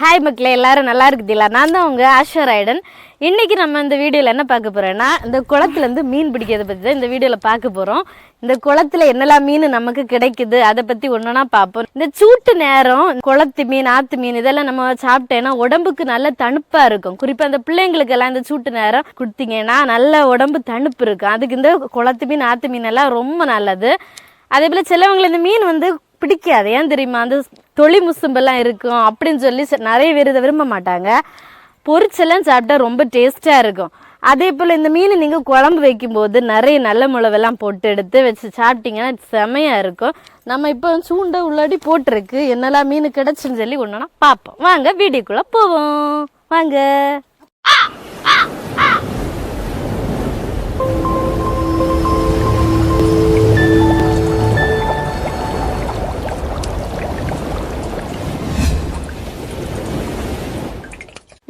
Hi மக்களே, எல்லாரும் நல்லா இருக்குதுல்ல? நான் தான் உங்கள் ஆஷராய்டன். இன்றைக்கி நம்ம இந்த வீடியோவில் என்ன பார்க்க போகிறோன்னா, இந்த குளத்துலேருந்து மீன் பிடிக்கிறத பற்றி தான் இந்த வீடியோவில் பார்க்க போகிறோம். இந்த குளத்தில் என்னெல்லாம் மீன் நமக்கு கிடைக்குது அதை பற்றி ஒன்றுனா பார்ப்போம். இந்த சூட்டு நேரம் குளத்து மீன், ஆற்று மீன் இதெல்லாம் நம்ம சாப்பிட்டேன்னா உடம்புக்கு நல்ல தணுப்பாக இருக்கும். குறிப்பாக அந்த பிள்ளைங்களுக்கெல்லாம் இந்த சூட்டு நேரம் கொடுத்தீங்கன்னா நல்ல உடம்பு தணுப்பு இருக்கும். அதுக்கு இந்த குளத்து மீன், ஆற்று மீன் எல்லாம் ரொம்ப நல்லது. அதே போல் சிலவங்களை இந்த மீன் பிடிக்காது. ஏன் தெரியுமா? அந்த தொளி முசும்பெல்லாம் இருக்கும் அப்படின்னு சொல்லி நிறைய பேர் இதை விரும்ப மாட்டாங்க. பொரிச்செல்லாம் சாப்பிட்டா ரொம்ப டேஸ்ட்டாக இருக்கும். அதே போல் இந்த மீன் நீங்கள் குழம்பு வைக்கும்போது நிறைய நல்ல மிளவெல்லாம் போட்டு எடுத்து வச்சு சாப்பிட்டீங்கன்னா செமையாக இருக்கும். நம்ம இப்போ சூண்டை உள்ளாடி போட்டிருக்கு. என்னெல்லாம் மீன் கிடச்சுன்னு சொல்லி ஒன்றுனா பார்ப்போம். வாங்க வீடியோக்குள்ளே போவோம். வாங்க.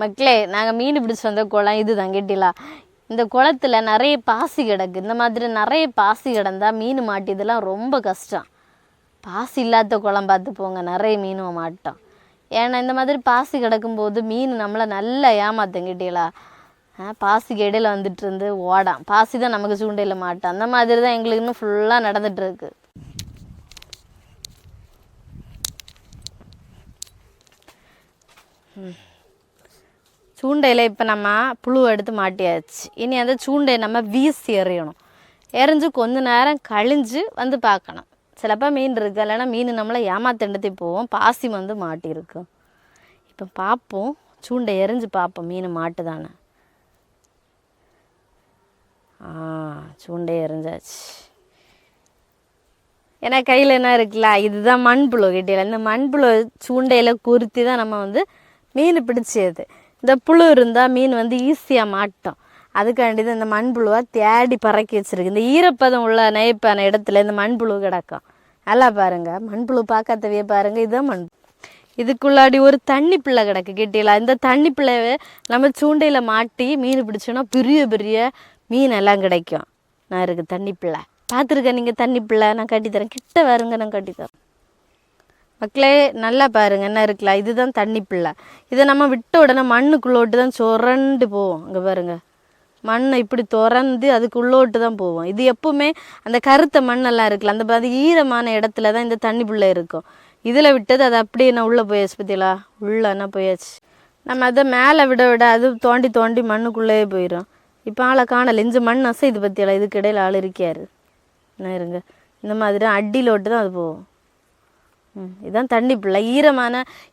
மக்களே, நாங்கள் மீன் பிடிச்சி வந்த குளம் இது தான் கேட்டிலாம். இந்த குளத்தில் நிறைய பாசி கிடக்கு. இந்த மாதிரி நிறைய பாசி கிடந்தால் மீன் மாட்டியதெல்லாம் ரொம்ப கஷ்டம். பாசி இல்லாத குளம் பார்த்து போங்க, நிறைய மீனும் மாட்டோம். ஏன்னா இந்த மாதிரி பாசி கிடக்கும்போது மீன் நம்மளை நல்லா ஏமாத்தம் கேட்டிங்களா. பாசிக்கு இடையில வந்துட்டு இருந்து ஓடாம். பாசி தான் நமக்கு சூண்டையில் மாட்டோம். அந்த மாதிரி தான் எங்களுக்கு இன்னும் ஃபுல்லாக நடந்துகிட்ருக்கு. சூண்டையில் இப்போ நம்ம புழு எடுத்து மாட்டியாச்சு. இனி அந்த சூண்டையை நம்ம வீசி எறியணும். எறிஞ்சு கொஞ்ச நேரம் கழிஞ்சு வந்து பார்க்கணும். சிலப்போ மீன் இருக்குது, இல்லைன்னா மீன் நம்மளை ஏமாத்தெண்டுத்தி போவோம். பாசி மாட்டியிருக்கும். இப்போ பார்ப்போம், சூண்டை எறிஞ்சு பார்ப்போம் மீன் மாட்டுதானே. சூண்டை எறிஞ்சாச்சு. ஏன்னா கையில் என்ன இருக்குல்ல, இதுதான் மண்புழு கிட்டியில. இந்த மண்புழு சூண்டையில் குருத்தி தான் நம்ம மீன் பிடிச்சது. இந்த புழு இருந்தால் மீன் ஈஸியாக மாட்டோம். அதுக்காண்டி தான் இந்த மண்புழுவை தேடி பறக்கி வச்சுருக்கு. இந்த ஈரப்பதம் உள்ள நெய்ப்பான இடத்துல இந்த மண்புழு கிடக்கும். நல்லா பாருங்கள், மண்புழு பார்க்காதவையே பாருங்கள். இதுதான் மண்புழு. இதுக்குள்ளாடி ஒரு தண்ணி பிள்ளை கிடக்கு கேட்டீங்களா. இந்த தண்ணி பிள்ளையை நம்ம சூண்டையில் மாட்டி மீன் பிடிச்சோன்னா பெரிய பெரிய மீன் எல்லாம் கிடைக்கும். நான் இருக்குது தண்ணி பிள்ளை பார்த்துருக்கேன். நீங்கள் தண்ணி பிள்ளை நான் கட்டித்தரேன், கிட்ட வருங்க, நான் கட்டித்தரேன். மக்களே நல்லா பாருங்க, என்ன இருக்குல்ல, இதுதான் தண்ணி பிள்ளை. இதை நம்ம விட்ட உடனே மண்ணுக்குள்ளோட்டு தான் சுரண்டு போவோம். அங்கே பாருங்க, மண்ணை இப்படி திறந்து அதுக்குள்ளோட்டு தான் போவோம். இது எப்பவுமே அந்த கருத்த மண்ணெல்லாம் இருக்குல்ல, அந்த மாதிரி ஈரமான இடத்துல தான் இந்த தண்ணி பிள்ளை இருக்கும். இதில் விட்டது அது அப்படியே என்ன உள்ளே போயாச்சு. பற்றியலா உள்ளன்னா போயாச்சு. நம்ம அதை மேலே விட விட அது தோண்டி தோண்டி மண்ணுக்குள்ளேயே போயிடும். இப்போ ஆளை காணலை. இந்த மண் அசை இது பற்றியலா, இதுக்கு இடையில ஆள் இருக்காரு. என்ன இருங்க, இந்த மாதிரி அடியிலோட்டு தான் அது போகும். இதுதான் தண்ணி பிள்ளை.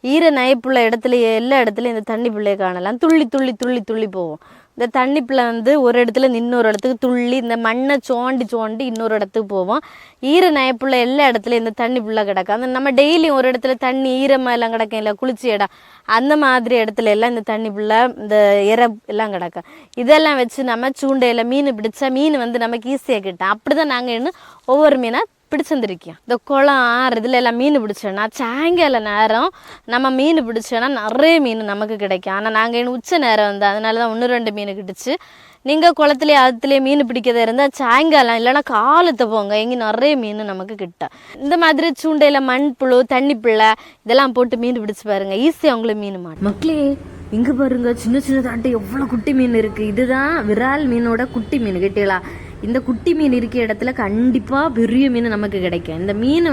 ஈர நயப்புள்ள இடத்துல எல்லா இடத்துலையும் இந்த தண்ணி பிள்ளையை காணலாம். துள்ளி துள்ளி துள்ளி துள்ளி போவோம். இந்த தண்ணி பிள்ளை ஒரு இடத்துல இன்னொரு இடத்துக்கு துள்ளி இந்த மண்ணை சோண்டி சோண்டி இன்னொரு இடத்துக்கு போவோம். ஈர நயப்புள்ள எல்லா இடத்துலையும் இந்த தண்ணி பிள்ளை கிடக்கும். அந்த நம்ம டெய்லியும் ஒரு இடத்துல தண்ணி ஈரமாக எல்லாம் கிடக்கும் இல்லை, குளிச்சு இடம் அந்த மாதிரி இடத்துல எல்லாம் இந்த தண்ணி பிள்ளை இந்த இறை எல்லாம் கிடக்கும். இதெல்லாம் வச்சு நம்ம சூண்டையில் மீன் பிடிச்சா மீன் நமக்கு ஈஸியாக கிட்டோம். அப்படி தான் நாங்கள் இன்னும் ஒவ்வொரு மீனாக பிடிச்சிருந்துருக்கோம். இந்த குளம் ஆறு இதில் எல்லாம் மீன் பிடிச்சோன்னா சாயங்கால நேரம் நம்ம மீன் பிடிச்சோன்னா நிறைய மீன் நமக்கு கிடைக்கும். ஆனால் நாங்கள் இன்னும் உச்ச நேரம் அதனால தான் 1-2 மீன் கிடச்சி. நீங்கள் குளத்துலேயே அதுலேயே மீன் பிடிக்கிறதா இருந்தால் சாயங்காலம் இல்லைன்னா காலத்தை போங்க, எங்கே நிறைய மீன் நமக்கு கிட்ட. இந்த மாதிரி சூண்டையில் மண்புழு, தண்ணி பிள்ளை இதெல்லாம் போட்டு மீன் பிடிச்சி பாருங்க, ஈஸியாக அவங்களுக்கு மீன் மாட்டோம். மக்களே இங்கே பாருங்க, சின்ன சின்னதாட்டு எவ்வளோ குட்டி மீன் இருக்குது. இதுதான் விரால் மீனோட குட்டி மீன் கேட்டீங்களா. இந்த குட்டி மீன் இருக்கிற இடத்துல கண்டிப்பாக பெரிய மீன் நமக்கு கிடைக்கும். இந்த மீன்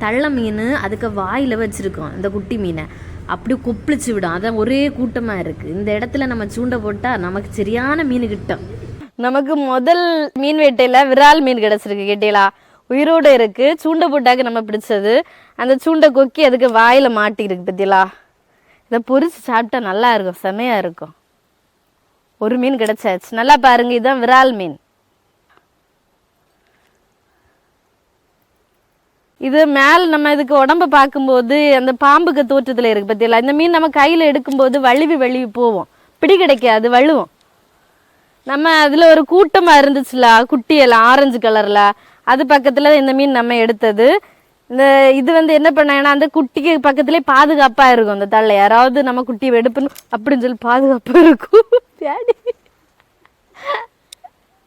தள்ள மீன் அதுக்கு வாயில் வச்சுருக்கோம். இந்த குட்டி மீனை அப்படி கொப்பளிச்சு விடும். அதான் ஒரே கூட்டமாக இருக்குது. இந்த இடத்துல நம்ம சூண்டை போட்டால் நமக்கு சரியான மீன் கிட்டும். நமக்கு முதல் மீன் வேட்டையில் விரால் மீன் கிடச்சிருக்கு கேட்டீங்களா. உயிரோடு இருக்குது. சூண்டை போட்டாக்க நம்ம பிடிச்சது. அந்த சூண்டை கொக்கி அதுக்கு வாயில் மாட்டிருக்கு பற்றிலா. இதை பொரிச்சு சாப்பிட்டா நல்லா இருக்கும், செமையாக இருக்கும். ஒரு மீன் கிடச்சாச்சு. நல்லா பாருங்க, இதுதான் விரால் மீன். இது மேலே நம்ம இதுக்கு உடம்பை பார்க்கும்போது அந்த பாம்புக்கு தோற்றத்தில் இருக்குது பற்றியெல்லாம். இந்த மீன் நம்ம கையில் எடுக்கும்போது வழுவி போவோம், பிடி கிடைக்காது, வழுவோம். நம்ம அதில் ஒரு கூட்டமாக இருந்துச்சுல குட்டியெல்லாம் ஆரஞ்சு கலரில், அது பக்கத்தில் இந்த மீன் நம்ம எடுத்தது. இது என்ன பண்ணாங்கன்னா அந்த குட்டிக்கு பக்கத்துலேயே பாதுகாப்பாக இருக்கும். அந்த தள்ள யாராவது நம்ம குட்டியை எடுப்பணும் அப்படின்னு சொல்லி பாதுகாப்பாக இருக்கும்.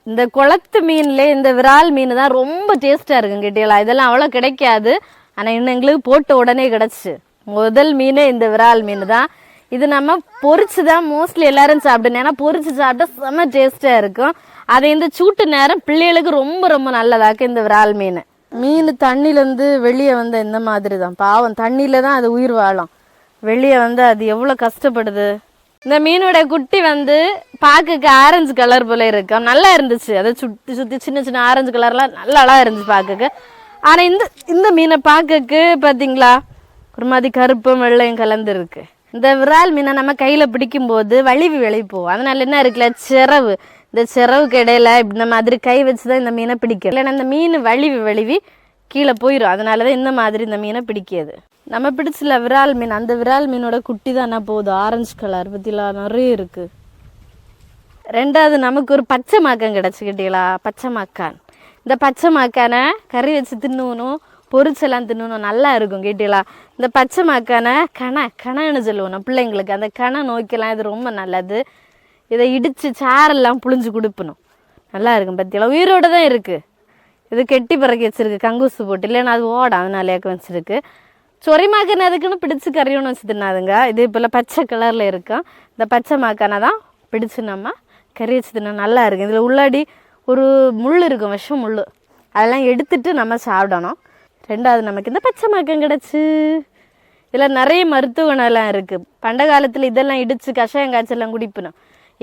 இந்த குளத்து மீன்ல இந்த விரால் மீன் தான் ரொம்ப டேஸ்ட்டாக இருக்கும் கேட்டீங்களா. இதெல்லாம் அவ்வளோ கிடைக்காது. ஆனால் இன்னும் எங்களுக்கு போட்ட உடனே கிடச்சி முதல் மீனே இந்த விரால் மீன் தான். இது நம்ம பொரிச்சு தான் மோஸ்ட்லி எல்லாரும் சாப்பிடணும். ஏன்னா பொரிச்சு சாப்பிட்டா செம்ம டேஸ்டாக இருக்கும். அதை இந்த சூட்டு நேரம் பிள்ளைகளுக்கு ரொம்ப ரொம்ப நல்லதாக்கு இந்த விரால் மீன். மீன் தண்ணியிலேருந்து வெளியே வந்து இந்த மாதிரி தான் பாவம், தண்ணியில் தான் அது உயிர் வாழும். வெளியே வந்து அது எவ்வளோ கஷ்டப்படுது. இந்த மீனோட குட்டி வந்து பார்க்க ஆரஞ்சு கலர் போல இருக்கும். நல்லா இருந்துச்சு, அதை சுற்றி சுற்றி சின்ன சின்ன ஆரஞ்சு கலர்லாம் நல்லா அழகாக இருந்துச்சு பார்க்க. ஆனால் இந்த மீனை பார்க்க பார்த்தீங்களா ஒரு மாதிரி கருப்பும் வெள்ளையும் கலந்து இருக்கு. இந்த விரால் மீனை நம்ம கையில் பிடிக்கும்போது வலிவி போகும். அதனால என்ன இருக்குல்ல சிறவு, இந்த சிறவுக்கு இடையில இந்த மாதிரி கை வச்சு தான் இந்த மீனை பிடிக்கும். இல்லைன்னா இந்த மீன் வலிவி கீழே போயிடும். அதனால தான் இந்த மாதிரி இந்த மீனை பிடிக்காது. நம்ம பிடிச்சல விரால் மீன், அந்த விரால் மீனோட குட்டி தான் என்ன போகுது ஆரஞ்சு கலர் பற்றிலாம் நிறைய இருக்கு. ரெண்டாவது நமக்கு ஒரு பச்சை மாக்கான் கிடச்சிக்கிட்டீங்களா, பச்சை மாக்கான். இந்த பச்சை மாக்கானை கறி வச்சு தின்னணும், பொரிச்செல்லாம் தின்னணும், நல்லா இருக்கும் கேட்டீங்களா. இந்த பச்சை மாக்கானை கணைன்னு சொல்லுவோம் பிள்ளைங்களுக்கு. அந்த கணை நோய்க்கெல்லாம் இது ரொம்ப நல்லது. இதை இடித்து சாரெல்லாம் புழிஞ்சு கொடுப்பணும், நல்லா இருக்கும் பற்றியெல்லாம். உயிரோடு தான் இருக்குது. இது கெட்டி பிறக்கி வச்சுருக்கு கங்கூசு போட்டு, இல்லைன்னா அது ஓடும், அதனாலேயாக்க வச்சுருக்கு. சொறி மாக்கானை அதுக்குன்னு பிடிச்சி கறியோன்னு வச்சு தின்னாதுங்க. இது இப்போல்லாம் பச்சை கலரில் இருக்கும். இந்த பச்சை மாக்கானை தான் பிடிச்சி நம்ம கறி வச்சு தின்னா நல்லா இருக்கும். இதில் உள்ளாடி ஒரு முள் இருக்கும், விஷம் முள், அதெல்லாம் எடுத்துட்டு நம்ம சாப்பிடணும். ரெண்டாவது நமக்கு இந்த பச்சை மாக்கம் கிடச்சி. இதில் நிறைய மருத்துவ குணம்லாம் இருக்குது. பண்ட காலத்தில் இதெல்லாம் இடித்து கஷாயம் காய்ச்சலாம் குடிப்பணும்.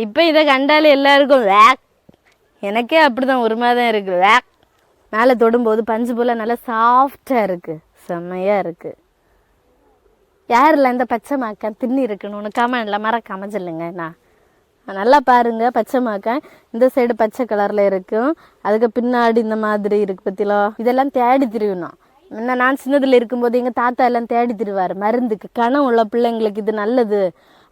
இப்போ இதை கண்டாலே எல்லாருக்கும் வேக், எனக்கே அப்படி தான் ஒரு மாதிரி தான் இருக்குது. வேக் மேலே தொடும்போது பஞ்சு போல் நல்லா சாஃப்டாக இருக்குது, செம்மையாக இருக்குது. யாரில் இந்த பச்சை மாக்கான் தின்னி இருக்கணும்னு கமெண்ட்ல மறக்காம சொல்லுங்க. நான் நல்லா பாருங்க, பச்சை மாக்கான் இந்த சைடு பச்சை கலரில் இருக்கும், அதுக்கு பின்னாடி இந்த மாதிரி இருக்கு பத்திலோ. இதெல்லாம் தேடி திரியணும். முன்ன நான் சின்னதில் இருக்கும்போது எங்கள் தாத்தா எல்லாம் தேடி திரிவார் மருந்துக்கு. கணம் உள்ள பிள்ளைங்களுக்கு இது நல்லது,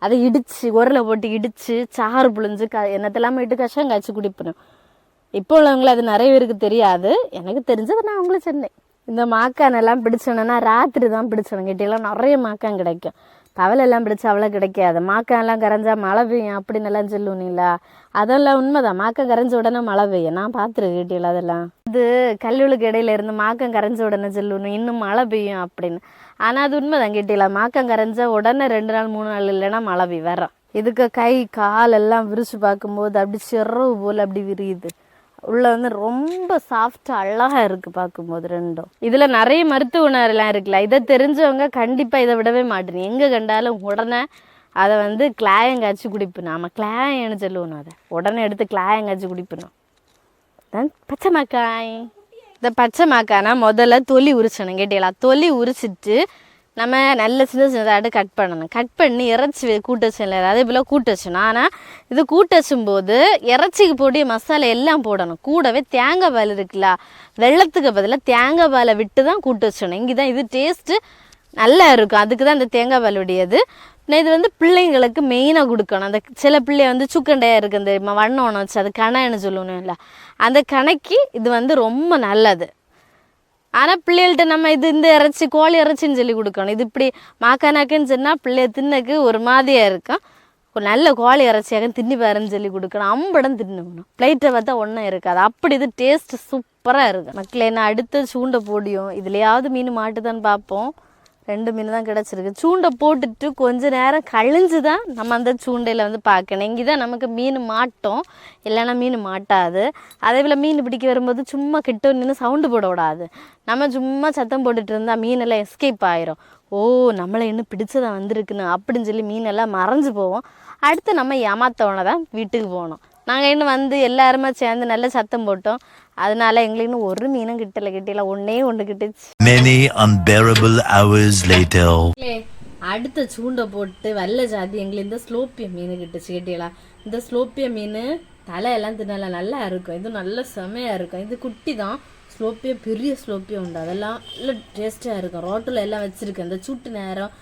அதை இடித்து உரலை போட்டு இடித்து சாறு புழிஞ்சு என்னத்தெல்லாமே இட்டு கஷம் காய்ச்சி குடிப்பணும். இப்போ உள்ளவங்களை அது நிறைய பேருக்கு தெரியாது, எனக்கு தெரிஞ்சது நான் அவங்கள சொன்னேன். இந்த மாக்கானெல்லாம் பிடிச்சோன்னா ராத்திரி தான் பிடிச்சணும் கேட்டீங்களா. நிறைய மாக்கான் கிடைக்கும். பவலெல்லாம் பிடிச்சா அவ்வளோ கிடைக்காது. மாக்கானெல்லாம் கரைஞ்சா மழை பெய்யும் அப்படின்னு எல்லாம் சொல்லுவீங்களா, அதெல்லாம் உண்மைதான். மாக்கம் கரைஞ்ச உடனே மழை பெய்யும், நான் பார்த்துருக்கு கேட்டீங்களா. அதெல்லாம் இது கல்லூலுக்கு இடையில இருந்து மாக்கம் கரைஞ்ச உடனே சொல்லணும் இன்னும் மழை பெய்யும் அப்படின்னு. ஆனால் அது உண்மைதான் கேட்டீங்களா. மாக்கம் கரைஞ்சா உடனே 2 நாள் 3 நாள் இல்லைன்னா மழை பெய்யும் வரோம். இதுக்கு கை கால் எல்லாம் விரிச்சு பார்க்கும்போது அப்படி சிறவு போல் அப்படி விரியுது. உள்ள வந்து ரொம்ப சாஃப்டா அழகா இருக்கு பார்க்கும்போது ரெண்டும். இதுல நிறைய மருத்துவ குணம்லாம் இருக்குல்ல, இதை தெரிஞ்சவங்க கண்டிப்பா இதை விடவே மாட்டேன். எங்க கண்டாலும் உடனே அதை வந்து கிளாயம் காய்ச்சி குடிப்பணும். ஆமா கிளாயம்னு சொல்லுவோம், அதை உடனே எடுத்து கிளாயம் காய்ச்சி குடிப்பணும். பச்சை மாக்காய். இந்த பச்சை மாக்கானா முதல்ல தொலி உரிச்சணும் கேட்டீங்களா. தொலி உரிச்சிட்டு நம்ம நல்ல சின்ன சின்னதாட்டு கட் பண்ணணும். கட் பண்ணி இறைச்சி கூட்டு வச்சல அதே போல் கூட்டு வச்சணும். ஆனால் இது கூட்டு வச்சும்போது இறைச்சிக்கு போட்டு மசாலா எல்லாம் போடணும். கூடவே தேங்காய் பால் இருக்குல்ல, வெள்ளத்துக்கு பதிலாக தேங்காய் பாலை விட்டு தான் கூட்டு வச்சணும். இங்கே தான் இது டேஸ்ட்டு நல்லா இருக்கும், அதுக்கு தான் இந்த தேங்காய் பால் உடையது. இது வந்து பிள்ளைங்களுக்கு மெயினாக கொடுக்கணும். அந்த சில பிள்ளை வந்து சுக்கண்டையாக இருக்குது தெரியுமா, வண்ணம் வச்சு அது கணைன்னு சொல்லணும் இல்லை, அந்த கணைக்கு இது வந்து ரொம்ப நல்லது. ஆனால் பிள்ளைகள்கிட்ட நம்ம இது இந்த இறைச்சி கோழி இறைச்சின்னு சொல்லி கொடுக்கணும். இது இப்படி மாக்கானாக்குன்னு சொன்னால் பிள்ளைய தின்னக்கு ஒரு மாதிரியாக இருக்கும். ஒரு நல்ல கோழி இறைச்சியாக தின்னி பாருன்னு சொல்லி கொடுக்கணும். அம்படம் தின்னணும், பிளேட்டை பார்த்தா ஒன்றும் இருக்காது, அப்படி இது டேஸ்ட் சூப்பராக இருக்கும். மக்களே நான் அடுத்த சூண்டை போடியும் இதுலையாவது மீன் மாட்டுதான்னு பார்ப்போம். 2 மீன் தான் கிடச்சிருக்கு. சூண்டை போட்டுட்டு கொஞ்ச நேரம் கழிஞ்சு தான் நம்ம அந்த சூண்டையில் வந்து பார்க்கணும். இங்கே தான் நமக்கு மீன் மாட்டோம், இல்லைன்னா மீன் மாட்டாது. அதே போல் மீன் பிடிக்க வரும்போது சும்மா கிட்ட நின்று சவுண்டு போட விடாது. நம்ம சும்மா சத்தம் போட்டுட்டு இருந்தால் மீனெல்லாம் எஸ்கேப் ஆயிரும். ஓ நம்மளை இன்னும் பிடிச்சதான் வந்திருக்குன்னு அப்படின்னு சொல்லி மீனெல்லாம் மறைஞ்சு போவோம். அடுத்து நம்ம ஏமாத்தவனை தான் வீட்டுக்கு போகணும். நாங்கள் இன்னும் வந்து எல்லாருமே சேர்ந்து நல்ல சத்தம் போட்டோம். அதனால எங்களுக்கு இன்னும் ஒரு மீனும் கிட்டல ஒன்னே ஒன்று கிட்டுச்சு. Many unbearable hours later. அடுத்த சூண்டை போட்டு வல்ல ஜாதி எங்களுக்கு இந்த ஸ்லோப்பிய மீன் கிட்டுச்சு கேட்டீங்களா. இந்த ஸ்லோப்பிய மீன் தலையெல்லாம் தின்னலாம், நல்லா இருக்கும். இது நல்ல செமையாக இருக்கும். இது குட்டி தான் ஸ்லோப்பியா, பெரிய ஸ்லோப்பியா உண்டு, அதெல்லாம் நல்ல டேஸ்ட்டாக இருக்கும். ரோட்டில் எல்லாம் வச்சுருக்கேன். இந்த சூட்டு நேரம்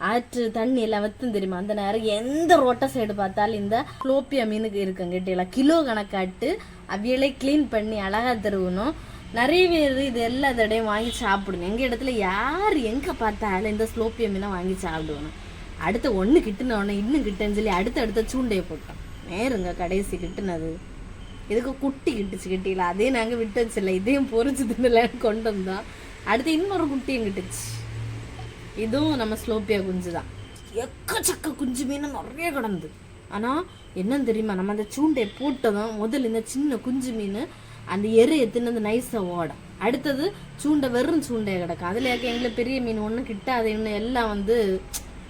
ஆற்று தண்ணி எல்லாம் வத்தும் தெரியுமா, அந்த நேரம் எந்த ரோட்டை சைடு பார்த்தாலும் இந்த ஸ்லோப்பியா மீனுக்கு இருக்கும் கேட்டீங்களா. கிலோ கணக்காட்டு அவையிலே க்ளீன் பண்ணி அழகாக தருவணும். நிறைய பேர் இது எல்லா தடையும் வாங்கி சாப்பிடணும். எங்கள் இடத்துல யார் எங்கே பார்த்தாலும் இந்த ஸ்லோப்பியா மீனை வாங்கி சாப்பிடுவோம். அடுத்த ஒன்று கிட்டுனோடனே இன்னும் கிட்டேன்னு சொல்லி அடுத்த சூண்டையை போட்டோம். நேருங்க கடைசி கிட்டுனது. இதுக்கு குட்டி கிட்டுச்சு கிட்டில, அதே நாங்கள் விட்டு வச்சில்ல, இதையும் பொறிச்சு தின்னலன்னு கொண்டு வந்தோம். அடுத்து இன்னொரு குட்டியும் கிட்டுச்சு. இதுவும் நம்ம ஸ்லோப்பியா குஞ்சு தான். எக்கச்சக்க குஞ்சு மீன் நிறைய கிடந்து. ஆனால் என்னன்னு தெரியுமா, நம்ம அந்த சூண்டையை போட்டதும் முதல்ல இந்த சின்ன குஞ்சு மீன் அந்த எரையை தின்னு நைஸாக ஓடும். அடுத்தது சூண்டை வெறும் சூண்டையை கிடக்கும். அதில் எங்களுக்கு பெரிய மீன் ஒன்றும் கிட்டாது, இன்னும் எல்லாம் வந்து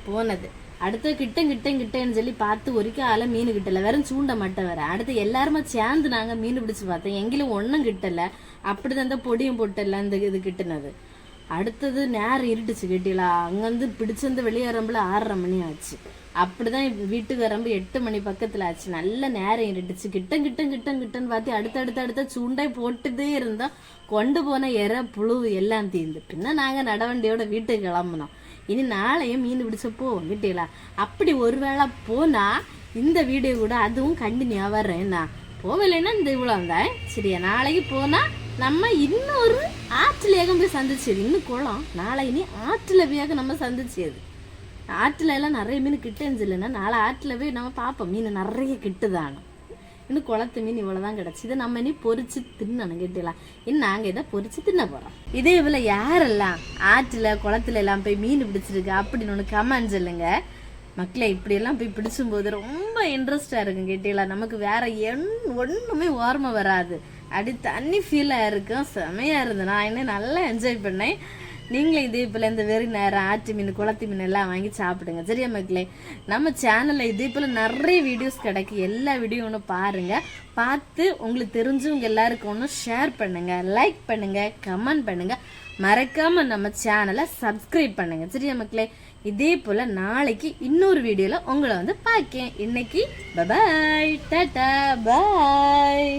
போனது. அடுத்து கிட்டேன்னு சொல்லி பார்த்து ஒரிக்கால மீன் கிட்டல, வெறும் சூண்டை மட்டும் வேற. அடுத்து எல்லாருமே சேர்ந்து நாங்கள் மீன் பிடிச்சி பார்த்தோம், எங்களும் ஒன்றும் கிட்டலை. அப்படிதான் இந்த பொடியும் போட்டல இந்த இது கிட்டுனது. அடுத்தது நேரம் இருட்டுச்சு கேட்டீங்களா, அங்கேருந்து பிடிச்சிருந்து வெளியேறம்புல 6:30 மணி ஆச்சு. அப்படிதான் வீட்டுக்கு வரம்பு 8 மணி பக்கத்தில் ஆச்சு. நல்ல நேரம் இருட்டுச்சு. கிட்டன்னு பார்த்து அடுத்த சூண்டாய் போட்டுட்டே இருந்தோம். கொண்டு போன எற புழு எல்லாம் தீர்ந்து. பின்ன நாங்கள் நடவண்டியோட வீட்டுக்கு கிளம்புனோம். இனி நாளையும் மீன் பிடிச்ச போவோம் கிட்டீங்களா. அப்படி ஒருவேளை போனால் இந்த வீடியோ கூட அதுவும் கண்டினியூ வர்றேன். என்ன போகலைன்னா இந்த இவ்வளோ வந்தேன் சரியா. நாளைக்கு போனால் நம்ம இன்னொரு ஆற்றுல ஏகம் போய் சந்திச்சது. இன்னும் குளம் நாளை இனி ஆற்றுல போயாக நம்ம சந்திச்சது. ஆற்றுல எல்லாம் நிறைய மீன் கிட்டேன்னு இல்லைன்னா நாளை ஆற்றுல போய் நம்ம பார்ப்போம் மீன் நிறைய கிட்டுதானோ. இன்னும் குளத்து மீன் இவ்வளோதான் கிடச்சி. இதை நம்ம இனி பொறிச்சு தின்னணும் கேட்டலாம். இன்னும் நாங்கள் இதை பொறிச்சு தின்ன போகிறோம். இதே போல் யாரெல்லாம் ஆற்றுல குளத்துல எல்லாம் போய் மீன் பிடிச்சிருக்கு அப்படின்னு ஒன்று கமெண்ட் சொல்லுங்க மக்களை. இப்படியெல்லாம் போய் பிடிச்சும்போது ரொம்ப இன்ட்ரெஸ்டாக இருக்கும் கேட்டீங்களா. நமக்கு வேற ஒன்றுமே ஓர்மை வராது. அப்படி தண்ணி ஃபீலாக இருக்கும். செமையாக இருந்தது. நான் இன்னும் நல்லா என்ஜாய் பண்ணேன். நீங்களும் இதே போல் இந்த வெறி நேரம் ஆற்று மீன் குளத்து மீன் எல்லாம் வாங்கி சாப்பிடுங்க சரியா மக்களே. நம்ம சேனலில் இதே போல் நிறைய வீடியோஸ் கிடைக்கும். எல்லா வீடியோ ஒன்று பாருங்கள். பார்த்து உங்களுக்கு தெரிஞ்சவங்க எல்லாருக்கும் ஒன்று ஷேர் பண்ணுங்கள், லைக் பண்ணுங்கள், கமெண்ட் பண்ணுங்கள். மறக்காமல் நம்ம சேனலை சப்ஸ்கிரைப் பண்ணுங்கள் சரியா மக்களே. இதே போல் நாளைக்கு இன்னொரு வீடியோவில் உங்களை வந்து பார்க்கேன். இன்னைக்கு பாய், டாடா, பாய்.